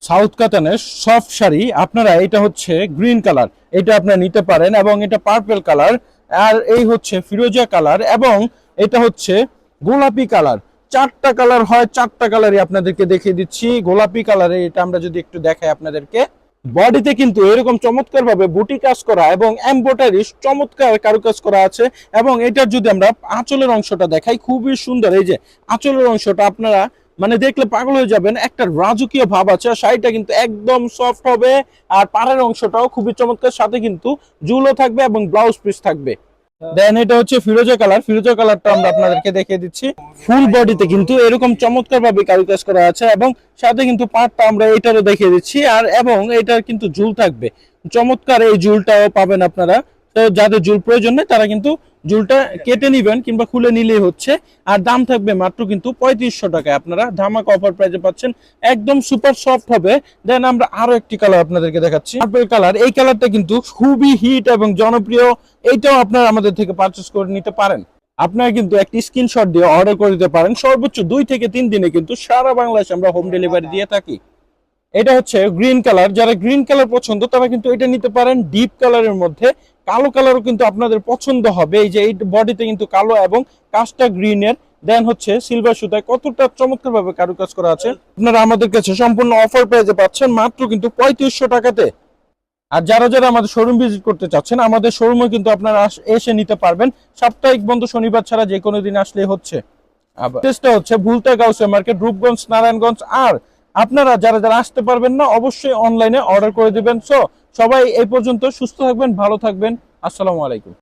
South কাতানের soft sari আপনারা, এটা হচ্ছে গ্রিন কালার, এটা আপনারা নিতে পারেন, এবং এটা পার্পল কালার, আর এই হচ্ছে ফিরোজা কালার, এবং এটা হচ্ছে গোলাপি কালার। চারটা কালার হয়, চারটা কালারই আপনাদেরকে দেখিয়ে দিচ্ছি। গোলাপি কালারে এটা আমরা যদি একটু দেখাই আপনাদেরকে, বডিতে কিন্তু এরকম চমৎকার ভাবে বুটি কাজ করা এবং এমব্রয়ডারি চমৎকার কারুকাজ করা আছে। এবং এটার যদি আমরা আঁচলের অংশটা দেখাই, খুবই সুন্দর। এই যে আঁচলের অংশটা আপনারা মানে দেখলে পাগল হয়ে যাবেন, একটা রাজকীয় ভাব আছে। শাড়িটা কিন্তু একদম সফট হবে, আর পাড়ের অংশটাও খুবই চমৎকার, সাথে কিন্তু জুলও থাকবে এবং ব্লাউজ পিস থাকবে। দেন এটা হচ্ছে ফিরোজা কালার, ফিরোজা কালারটা আমরা আপনাদেরকে দেখিয়ে দিচ্ছি। ফুল বডিতে কিন্তু এরকম চমৎকার ভাবে কারুকাজ করা আছে, এবং সাথে কিন্তু পাটটা আমরা এটারও দেখিয়ে দিচ্ছি। আর এবং এটার কিন্তু ঝুল থাকবে, চমৎকার এই ঝুলটাও পাবেন আপনারা। তো যাদের ঝুল প্রয়োজন নেই তারা কিন্তু ঝুলটা কেটে নিবেন কিংবা খুলে নিলেই হচ্ছে। আর দাম থাকবে মাত্র কিন্তু 3500 টাকায়, আপনারা ধামাকা অফার প্রাইসে পাচ্ছেন, একদম সুপার সফট হবে। দেন আমরা আরো একটি কালার আপনাদেরকে দেখাচ্ছি, পার্পল কালার। এই কালারটা কিন্তু খুবই হিট এবং জনপ্রিয়, এইটাও আপনারা আমাদের থেকে পারচেজ করে নিতে পারেন। আপনারা কিন্তু একটি স্ক্রিনশট দিয়ে অর্ডার করে দিতে পারেন, সর্বোচ্চ 2 থেকে 3 দিনে কিন্তু সারা বাংলাদেশে আমরা হোম ডেলিভারি দিয়ে থাকি। এটা হচ্ছে গ্রিন কালার, যারা গ্রিন কালার পছন্দ তারা কিন্তু এটা নিতে পারেন। ডিপ কালারের মধ্যে কালো কালারও কিন্তু আপনাদের পছন্দ হবে। এই যে এই বডিতে কিন্তু কালো এবং কাস্টা গ্রিনের, দেন হচ্ছে সিলভার সুতায় কতটা চমৎকার ভাবে কারুকাজ করা আছে। আপনারা আমাদের কাছে সম্পূর্ণ অফার প্রাইসে পাচ্ছেন মাত্র কিন্তু 3500 টাকাতে। আর যারা যারা আমাদের শোরুম ভিজিট করতে চাচ্ছেন, আমাদের শোরুমে কিন্তু আপনারা এসে নিতে পারবেন, সাপ্তাহিক বন্ধ শনিবার ছাড়া যে কোনো দিন আসলে হচ্ছে। চেষ্টা হচ্ছে ভুলতা গাউসিয়া মার্কেট, রূপগঞ্জ, নারায়ণগঞ্জ। আর আপনারা যারা যারা আসতে পারবেন না, অবশ্যই অনলাইনে অর্ডার করে দিবেন। সো সবাই এই পর্যন্ত, সুস্থ থাকবেন, ভালো থাকবেন, আসসালামু আলাইকুম।